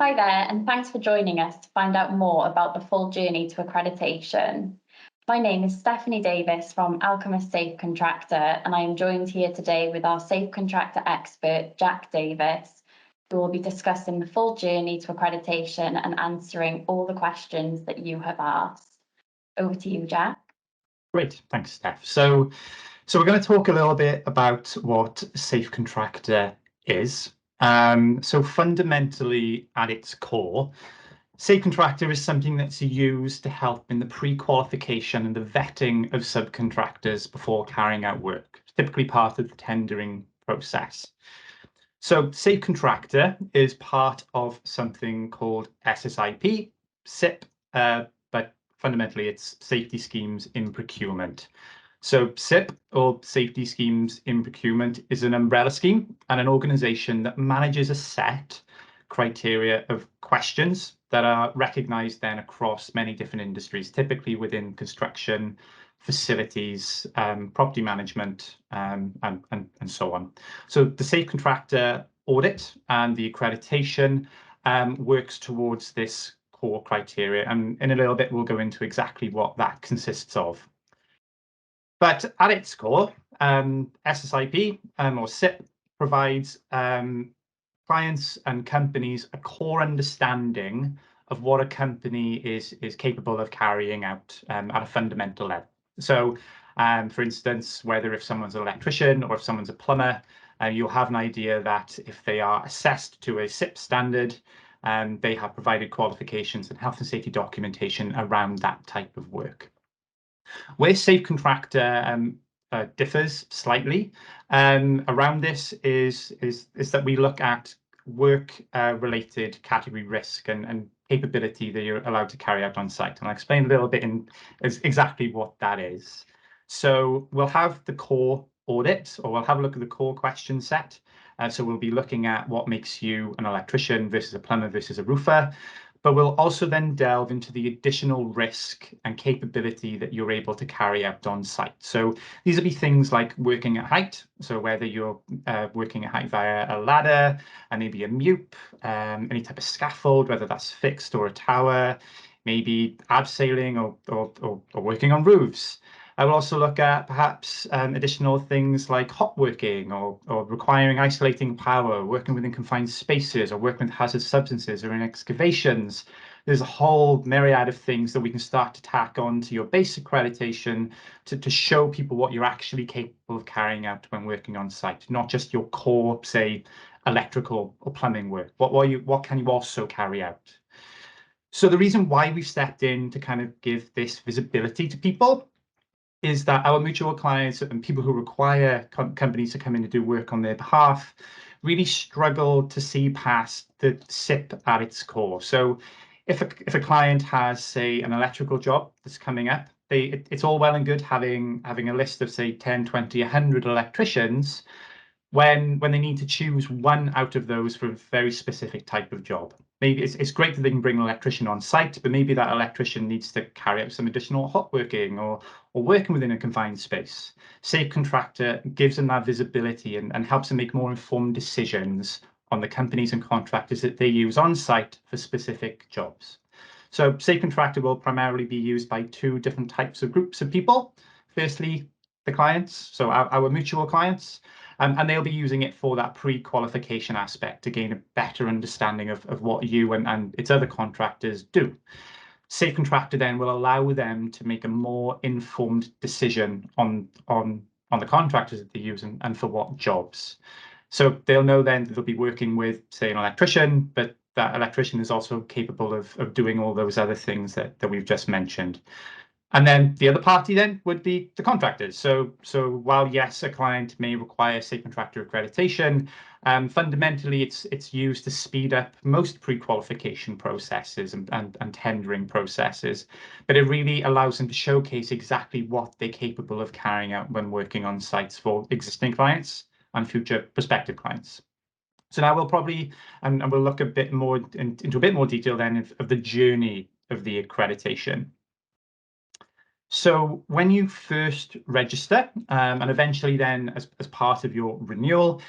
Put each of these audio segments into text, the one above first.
Hi there, and thanks for joining us to find out more about the full journey to accreditation. My name is Stephanie Davis from Alchemist SafeContractor, and I am joined here today with our SafeContractor expert, Jack Davis, who will be discussing the full journey to accreditation and answering all the questions that you have asked. Over to you, Jack. Great, thanks, Steph. So we're going to talk a little bit about what SafeContractor is. So fundamentally, at its core, SafeContractor is something that's used to help in the pre-qualification and the vetting of subcontractors before carrying out work, typically part of the tendering process. So SafeContractor is part of something called SSIP, SIP, but fundamentally it's Safety Schemes in Procurement. So SIP, or Safety Schemes in Procurement, is an umbrella scheme and an organisation that manages a set criteria of questions that are recognised then across many different industries, typically within construction, facilities, property management, and so on. So the SafeContractor audit and the accreditation works towards this core criteria, and in a little bit we'll go into exactly what that consists of. But at its core, SSIP or SIP provides clients and companies a core understanding of what a company is capable of carrying out at a fundamental level. So, for instance, whether if someone's an electrician or if someone's a plumber, you'll have an idea that if they are assessed to a SIP standard, they have provided qualifications and health and safety documentation around that type of work. Where SafeContractor differs slightly around this is that we look at work related category risk and capability that you're allowed to carry out on site. And I'll explain a little bit in exactly what that is. So we'll have the core audit, or we'll have a look at the core question set. So we'll be looking at what makes you an electrician versus a plumber versus a roofer. But we'll also then delve into the additional risk and capability that you're able to carry out on site. So these will be things like working at height. So whether you're working at height via a ladder, and maybe a MEWP, any type of scaffold, whether that's fixed or a tower, maybe abseiling or working on roofs. I will also look at perhaps additional things like hot working or requiring isolating power, working within confined spaces, or working with hazardous substances or in excavations. There's a whole myriad of things that we can start to tack on to your base accreditation to show people what you're actually capable of carrying out when working on site, not just your core, say, electrical or plumbing work. What can you also carry out? So the reason why we've stepped in to kind of give this visibility to people is that our mutual clients and people who require companies to come in and do work on their behalf really struggle to see past the SIP at its core. So if a client has, say, an electrical job that's coming up, it's all well and good having a list of, say, 10, 20, 100 electricians when they need to choose one out of those for a very specific type of job. Maybe it's great that they can bring an electrician on site, but maybe that electrician needs to carry out some additional hot working or working within a confined space. SafeContractor gives them that visibility and helps them make more informed decisions on the companies and contractors that they use on site for specific jobs. So SafeContractor will primarily be used by two different types of groups of people. Firstly, the clients, so our mutual clients, and they'll be using it for that pre-qualification aspect to gain a better understanding of what you and its other contractors do. SafeContractor then will allow them to make a more informed decision on the contractors that they use and for what jobs. So they'll know then that they'll be working with, say, an electrician, but that electrician is also capable of doing all those other things that we've just mentioned. And then the other party then would be the contractors. So while, yes, a client may require SafeContractor accreditation, fundamentally it's used to speed up most pre-qualification processes and tendering processes. But it really allows them to showcase exactly what they're capable of carrying out when working on sites for existing clients and future prospective clients. So now we'll probably, and we'll look a bit more into a bit more detail then of the journey of the accreditation. So when you first register, and eventually then as part of your renewal,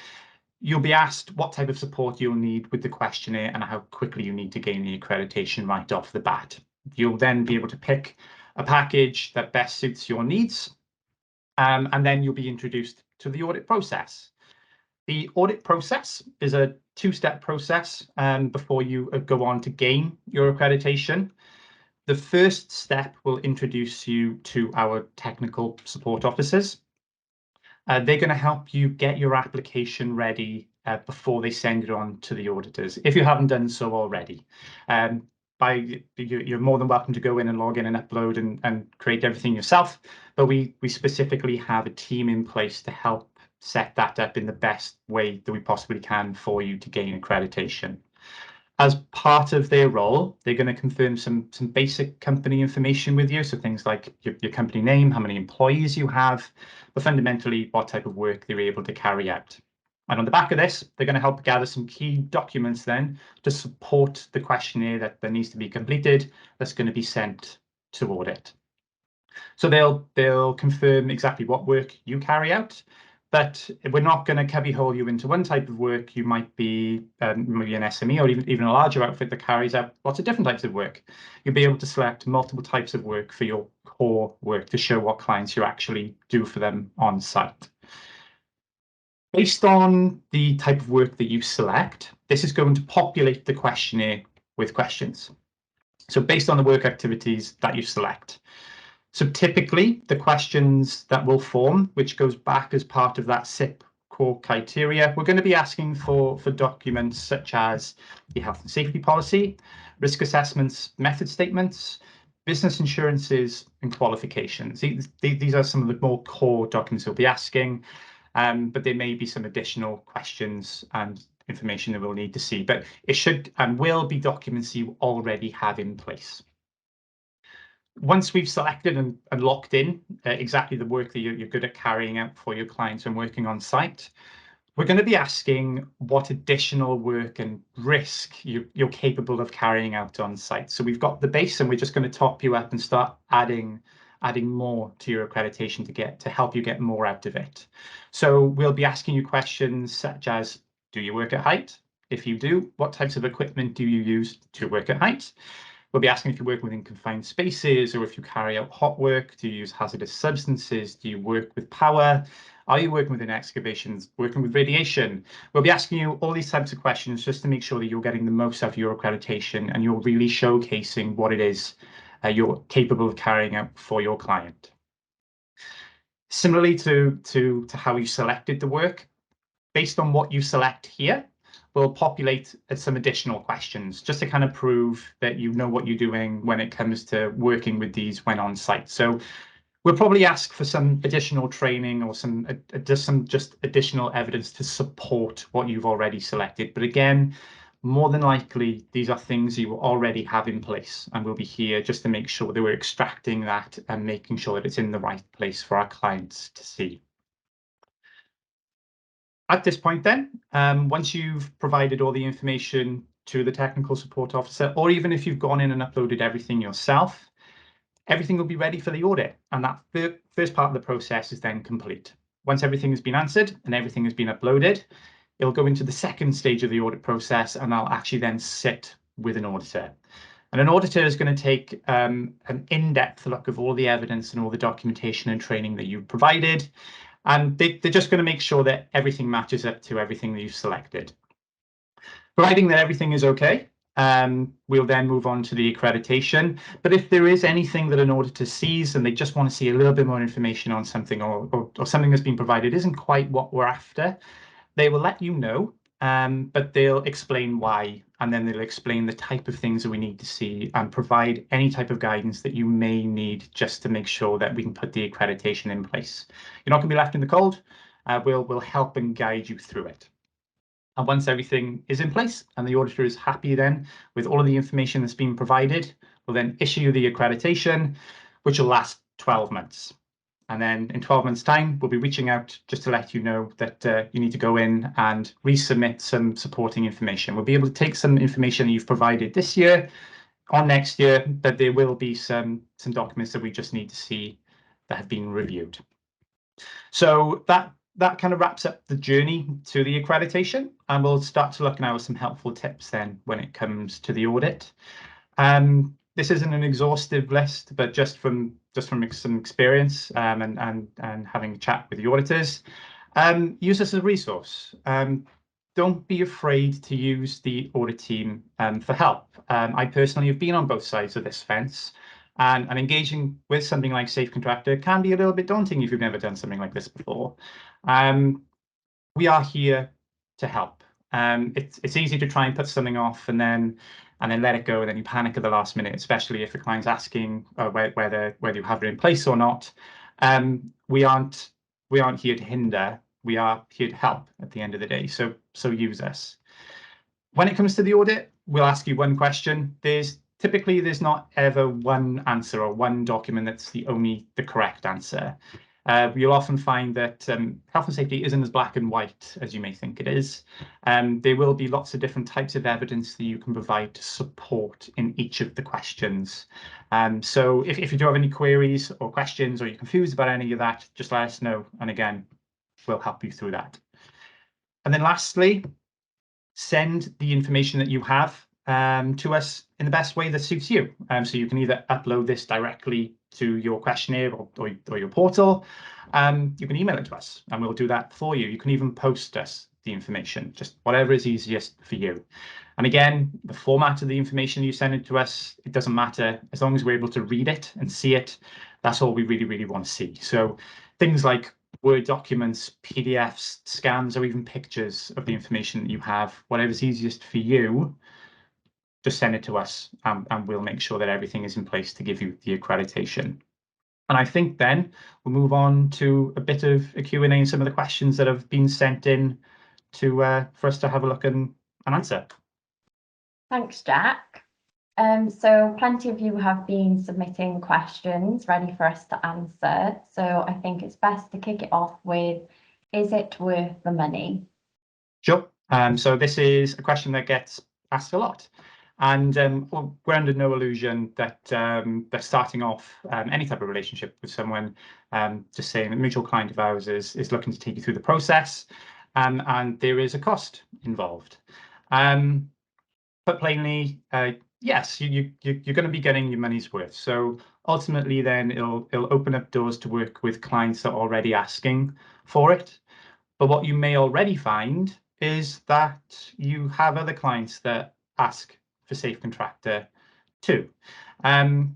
You'll be asked what type of support you'll need with the questionnaire and how quickly you need to gain the accreditation right off the bat. You'll then be able to pick a package that best suits your needs, and then you'll be introduced to the audit process. The audit process is a two-step process before you go on to gain your accreditation. The first step will introduce you to our technical support officers. They're going to help you get your application ready before they send it on to the auditors, if you haven't done so already. You're more than welcome to go in and log in and upload and create everything yourself, but we specifically have a team in place to help set that up in the best way that we possibly can for you to gain accreditation. As part of their role, they're going to confirm some basic company information with you, so things like your company name, how many employees you have, but fundamentally what type of work they're able to carry out. And on the back of this, they're going to help gather some key documents then to support the questionnaire that needs to be completed, that's going to be sent to audit. So they'll confirm exactly what work you carry out, but we're not going to cubbyhole you into one type of work. You might be maybe an SME or even a larger outfit that carries out lots of different types of work. You'll be able to select multiple types of work for your core work to show what clients you actually do for them on site. Based on the type of work that you select, this is going to populate the questionnaire with questions. So based on the work activities that you select. So typically the questions that will form, which goes back as part of that SIP core criteria, we're going to be asking for documents such as the health and safety policy, risk assessments, method statements, business insurances, and qualifications. These are some of the more core documents we'll be asking, but there may be some additional questions and information that we'll need to see, but it should and will be documents you already have in place. Once we've selected and locked in exactly the work that you're good at carrying out for your clients when working on site, we're going to be asking what additional work and risk you're capable of carrying out on site. So we've got the base and we're just going to top you up and start adding more to your accreditation to help you get more out of it. So we'll be asking you questions such as, do you work at height? If you do, what types of equipment do you use to work at height? We'll be asking if you work within confined spaces or if you carry out hot work. Do you use hazardous substances? Do you work with power? Are you working within excavations, working with radiation? We'll be asking you all these types of questions just to make sure that you're getting the most out of your accreditation and you're really showcasing what it is you're capable of carrying out for your client. Similarly to how you selected the work, based on what you select here, we'll populate some additional questions just to kind of prove that you know what you're doing when it comes to working with these when on site. So we'll probably ask for some additional training or some just additional evidence to support what you've already selected. But again, more than likely, these are things you already have in place, and we'll be here just to make sure that we're extracting that and making sure that it's in the right place for our clients to see. At this point then, once you've provided all the information to the technical support officer, or even if you've gone in and uploaded everything yourself, everything will be ready for the audit. And that first part of the process is then complete. Once everything has been answered and everything has been uploaded, it'll go into the second stage of the audit process, and I'll actually then sit with an auditor. And an auditor is going to take an in-depth look of all the evidence and all the documentation and training that you've provided. And they're just going to make sure that everything matches up to everything that you've selected. Providing that everything is okay, we'll then move on to the accreditation. But if there is anything that an auditor sees and they just want to see a little bit more information on something or something that's been provided isn't quite what we're after, they will let you know, but they'll explain why, and then they'll explain the type of things that we need to see and provide any type of guidance that you may need just to make sure that we can put the accreditation in place. You're not going to be left in the cold. We'll help and guide you through it. And once everything is in place and the auditor is happy then with all of the information that's been provided, we'll then issue you the accreditation, which will last 12 months. And then in 12 months' time, we'll be reaching out just to let you know that you need to go in and resubmit some supporting information. We'll be able to take some information that you've provided this year on next year, but there will be some documents that we just need to see that have been reviewed. So that that kind of wraps up the journey to the accreditation, and we'll start to look now at some helpful tips then when it comes to the audit. This isn't an exhaustive list, but just from some experience and having a chat with the auditors, use this as a resource. Don't be afraid to use the audit team for help. I personally have been on both sides of this fence, and engaging with something like SafeContractor can be a little bit daunting if you've never done something like this before. We are here to help. It's easy to try and put something off and then let it go, and then you panic at the last minute, especially if the client's asking whether you have it in place or not. We aren't here to hinder. We are here to help at the end of the day. So use us. When it comes to the audit, we'll ask you one question. There's not ever one answer or one document that's the correct answer. You'll often find that health and safety isn't as black and white as you may think it is. There will be lots of different types of evidence that you can provide to support in each of the questions. So if you do have any queries or questions, or you're confused about any of that, just let us know. And again, we'll help you through that. And then lastly, send the information that you have to us in the best way that suits you. So you can either upload this directly to your questionnaire or your portal. You can email it to us and we'll do that for you. You can even post us the information, just whatever is easiest for you. And again, the format of the information you send it to us, it doesn't matter. As long as we're able to read it and see it, that's all we really, really want to see. So things like Word documents, PDFs, scans, or even pictures of the information that you have, whatever's easiest for you, just send it to us and we'll make sure that everything is in place to give you the accreditation. And I think then we'll move on to a bit of a Q&A and some of the questions that have been sent in for us to have a look and answer. Thanks, Jack. So plenty of you have been submitting questions ready for us to answer. So I think it's best to kick it off with, is it worth the money? Sure. So this is a question that gets asked a lot. And we're under no illusion that starting off any type of relationship with someone, just saying a mutual client of ours is looking to take you through the process, and there is a cost involved. But plainly, yes, you're going to be getting your money's worth. So ultimately, then it'll open up doors to work with clients that are already asking for it. But what you may already find is that you have other clients that ask for SafeContractor too. And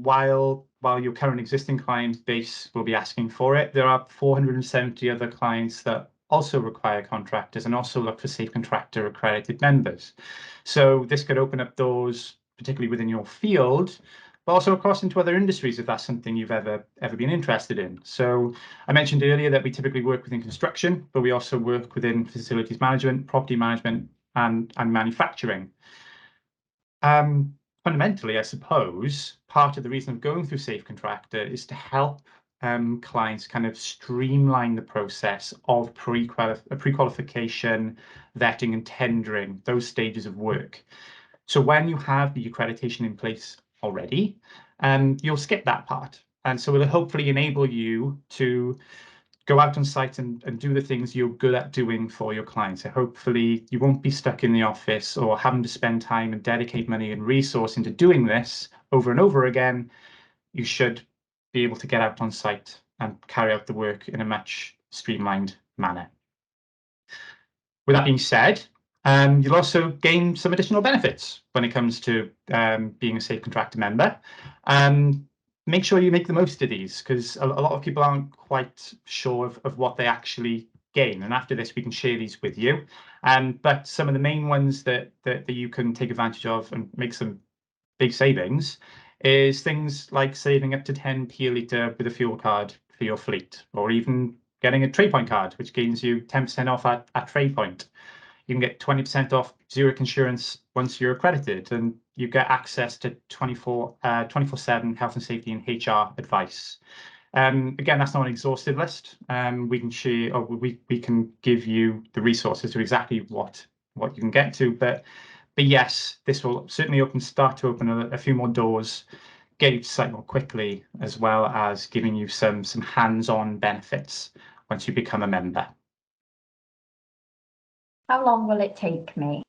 while your current existing client base will be asking for it, there are 470 other clients that also require contractors and also look for SafeContractor accredited members. So this could open up doors, particularly within your field, but also across into other industries if that's something you've ever been interested in. So I mentioned earlier that we typically work within construction, but we also work within facilities management, property management, and manufacturing. Fundamentally, I suppose, part of the reason of going through SafeContractor is to help clients kind of streamline the process of pre-qualification, vetting, and tendering, those stages of work. So when you have the accreditation in place already, you'll skip that part. And so it'll hopefully enable you to go out on site and do the things you're good at doing for your clients. So hopefully you won't be stuck in the office or having to spend time and dedicate money and resource into doing this over and over again. You should be able to get out on site and carry out the work in a much streamlined manner. With that being said, you'll also gain some additional benefits when it comes to being a SafeContractor member. Make sure you make the most of these, because a lot of people aren't quite sure of what they actually gain. And after this, we can share these with you. But some of the main ones that you can take advantage of and make some big savings is things like saving up to 10p a litre with a fuel card for your fleet, or even getting a TradePoint card, which gains you 10% off at TradePoint. You can get 20% off Zurich Insurance once you're accredited, and you get access to 24/7 health and safety and HR advice. Again, that's not an exhaustive list. We can share, or we can give you the resources to exactly what you can get to. But yes, this will certainly start to open a few more doors, get you to site more quickly, as well as giving you some hands-on benefits once you become a member. How long will it take me?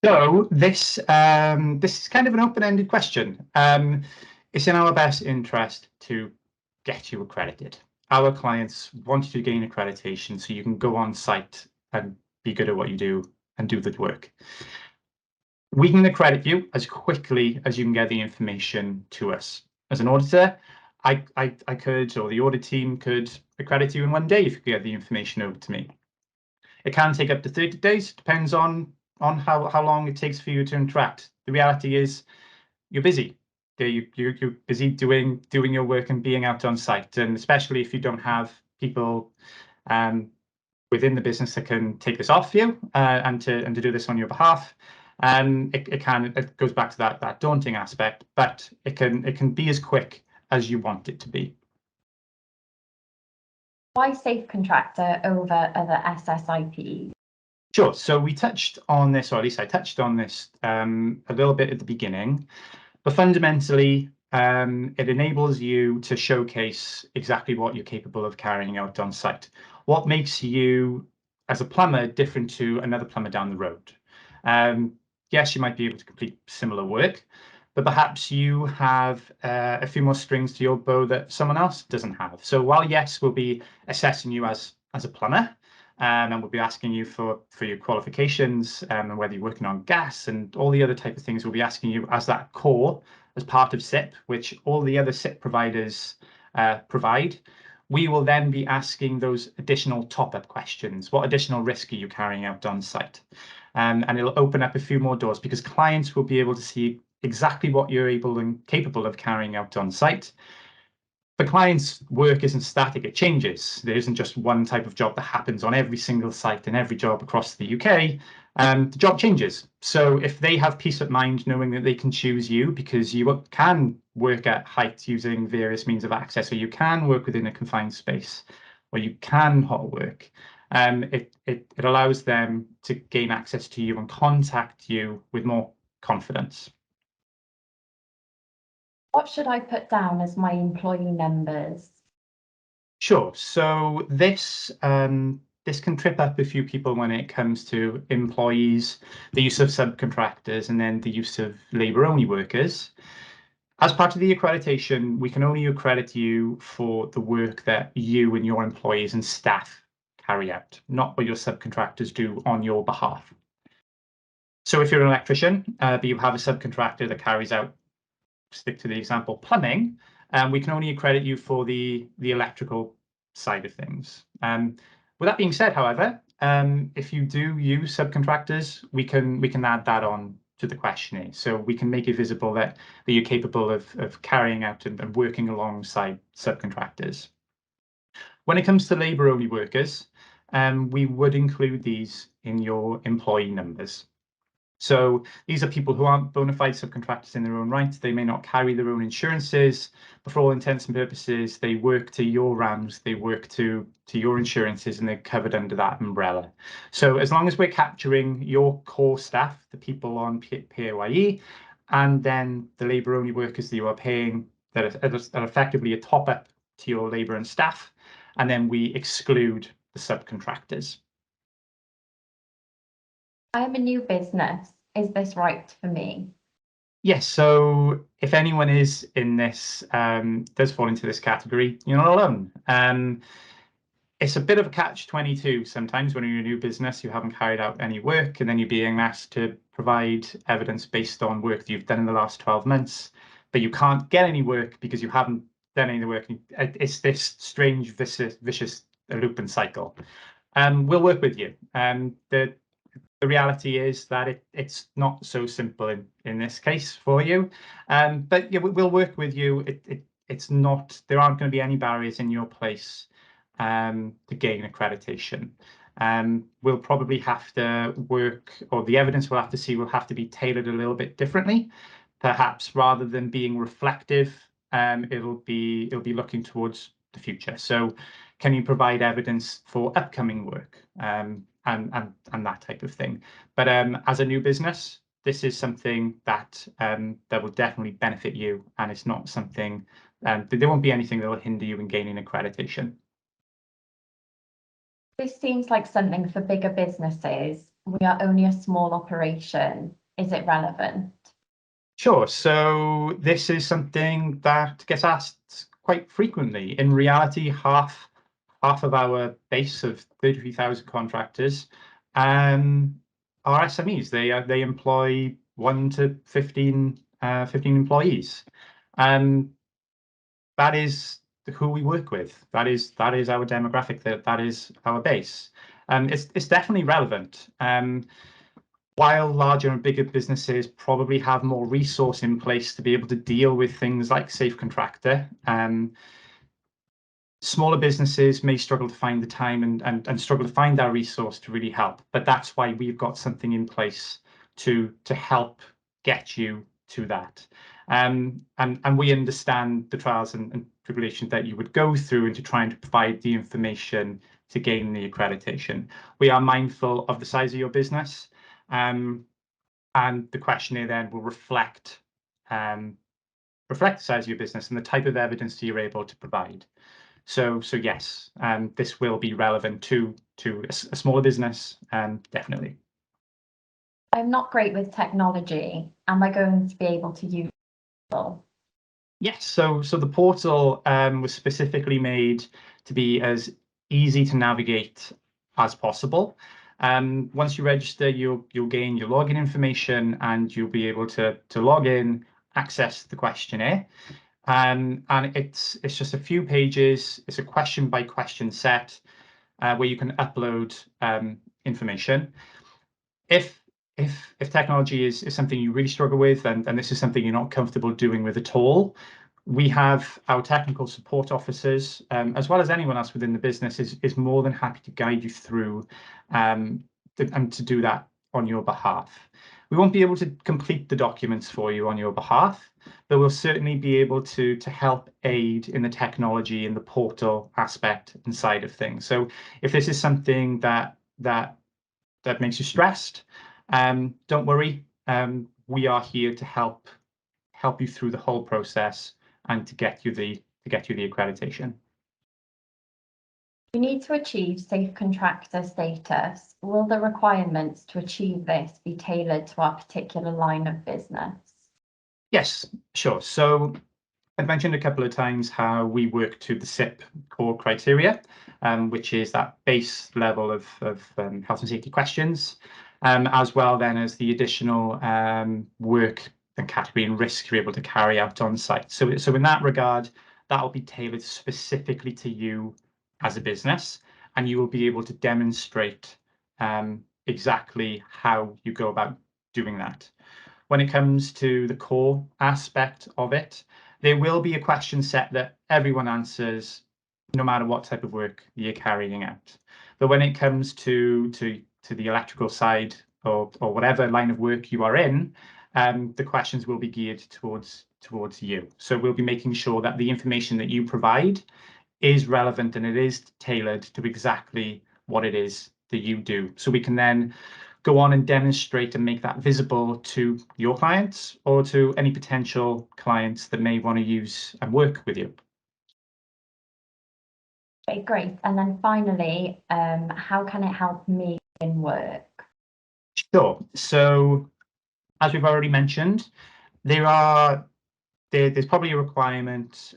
So this is kind of an open-ended question. It's in our best interest to get you accredited. Our clients want you to gain accreditation so you can go on site and be good at what you do and do the work. We can accredit you as quickly as you can get the information to us. As an auditor, I could, or the audit team could accredit you in 1 day if you could get the information over to me. It can take up to 30 days, depends on how long it takes for you to interact. The reality is you're busy. You're busy doing your work and being out on site, and especially if you don't have people within the business that can take this off you and to do this on your behalf. It goes back to that daunting aspect, but it can be as quick as you want it to be. Why SafeContractor over other SSIPs? Sure. So we touched on this, or at least I touched on this a little bit at the beginning, but fundamentally, it enables you to showcase exactly what you're capable of carrying out on site. What makes you, as a plumber, different to another plumber down the road? Yes, you might be able to complete similar work, but perhaps you have a few more strings to your bow that someone else doesn't have. So while yes, we'll be assessing you as a plumber, and we'll be asking you for your qualifications and whether you're working on gas and all the other type of things, we'll be asking you as that core, as part of SIP, which all the other SIP providers provide. We will then be asking those additional top-up questions. What additional risk are you carrying out on site? And it'll open up a few more doors because clients will be able to see exactly what you're able and capable of carrying out on site. But clients' work isn't static, it changes. There isn't just one type of job that happens on every single site and every job across the UK. The job changes. So if they have peace of mind knowing that they can choose you because you can work at height using various means of access, or you can work within a confined space, or you can hot work, it allows them to gain access to you and contact you with more confidence. What should I put down as my employee numbers? Sure. So this can trip up a few people when it comes to employees, the use of subcontractors, and then the use of labour-only workers. As part of the accreditation, we can only accredit you for the work that you and your employees and staff carry out, not what your subcontractors do on your behalf. So if you're an electrician, but you have a subcontractor that carries out, stick to the example, plumbing, we can only accredit you for the electrical side of things. With that being said, however, if you do use subcontractors, we can add that on to the questionnaire. So we can make it visible that you're capable of carrying out and working alongside subcontractors. When it comes to labour-only workers, we would include these in your employee numbers. So these are people who aren't bona fide subcontractors in their own right. They may not carry their own insurances, but for all intents and purposes, they work to your RAMs, they work to your insurances, and they're covered under that umbrella. So as long as we're capturing your core staff, the people on PAYE, and then the labour-only workers that you are paying that are effectively a top-up to your labour and staff, and then we exclude the subcontractors. I am a new business. Is this right for me? Yes, so if anyone is in this, does fall into this category, you're not alone. It's a bit of a catch-22 sometimes when you're a new business, you haven't carried out any work, and then you're being asked to provide evidence based on work that you've done in the last 12 months, but you can't get any work because you haven't done any of the work. It's this strange, vicious loop and cycle. We'll work with you. The reality is that it's not so simple in this case for you, but yeah, we'll work with you. It's not, there aren't going to be any barriers in your place to gain accreditation. We'll probably have to work, or the evidence we'll have to see will have to be tailored a little bit differently. Perhaps rather than being reflective, it'll be looking towards the future. So can you provide evidence for upcoming work? And that type of thing. But as a new business, this is something that that will definitely benefit you, and it's not something there won't be anything that will hinder you in gaining accreditation. This seems like something for bigger businesses. We are only a small operation. Is it relevant? Sure. So this is something that gets asked quite frequently. In reality, half of our base of 33,000 contractors are SMEs. They employ 1 to 15 employees. Um, that is who we work with. That is our demographic. That is our base. It's definitely relevant. While larger and bigger businesses probably have more resource in place to be able to deal with things like SafeContractor, smaller businesses may struggle to find the time and struggle to find that resource to really help. But that's why we've got something in place to help get you to that. And we understand the trials and tribulations that you would go through into trying to provide the information to gain the accreditation. We are mindful of the size of your business. And the questionnaire then will reflect the size of your business and the type of evidence that you're able to provide. So yes, this will be relevant to a smaller business, definitely. I'm not great with technology. Am I going to be able to use it? Yes, so the portal was specifically made to be as easy to navigate as possible. Once you register, you'll gain your login information and you'll be able to log in, access the questionnaire. And it's just a few pages. It's a question by question set where you can upload information. If technology is something you really struggle with, and this is something you're not comfortable doing with at all, we have our technical support officers, as well as anyone else within the business, is more than happy to guide you through and to do that on your behalf. We won't be able to complete the documents for you on your behalf, but we'll certainly be able to help aid in the technology and the portal aspect and side of things. So if this is something that makes you stressed, don't worry. We are here to help you through the whole process and to get you the accreditation. We need to achieve safe contractor status. Will the requirements to achieve this be tailored to our particular line of business? Yes, sure. So I've mentioned a couple of times how we work to the SIP core criteria, which is that base level of health and safety questions, as well then as the additional work and category and risk you're able to carry out on site. So in that regard, that will be tailored specifically to you as a business, and you will be able to demonstrate exactly how you go about doing that. When it comes to the core aspect of it, there will be a question set that everyone answers no matter what type of work you're carrying out. But when it comes to the electrical side or whatever line of work you are in, the questions will be geared towards you. So we'll be making sure that the information that you provide is relevant and it is tailored to exactly what it is that you do. So we can then go on and demonstrate and make that visible to your clients or to any potential clients that may want to use and work with you. Okay, great. And then finally, how can it help me in work? Sure. So as we've already mentioned, there's probably a requirement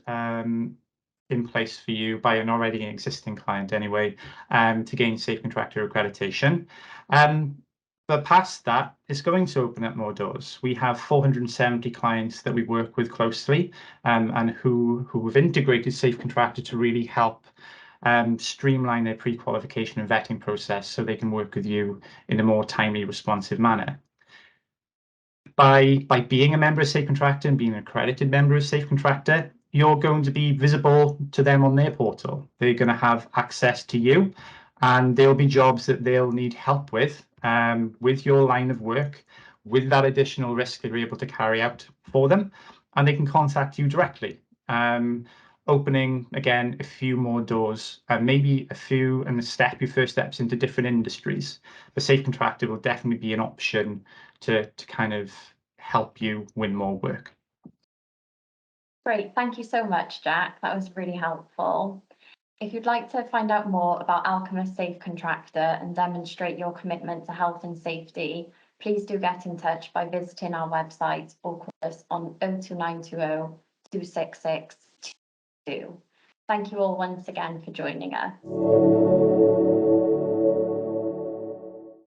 in place for you by an already existing client anyway, to gain SafeContractor accreditation. But past that, it's going to open up more doors. We have 470 clients that we work with closely, and who have integrated SafeContractor to really help streamline their pre-qualification and vetting process so they can work with you in a more timely, responsive manner. By being a member of SafeContractor and being an accredited member of SafeContractor, you're going to be visible to them on their portal. They're going to have access to you, and there'll be jobs that they'll need help with your line of work, with that additional risk that you're able to carry out for them, and they can contact you directly, opening again a few more doors, maybe a few and your first steps into different industries. The SafeContractor will definitely be an option to kind of help you win more work. Great. Thank you so much, Jack. That was really helpful. If you'd like to find out more about Alchemist SafeContractor and demonstrate your commitment to health and safety, please do get in touch by visiting our website or call us on 02920 266 2. Thank you all once again for joining us.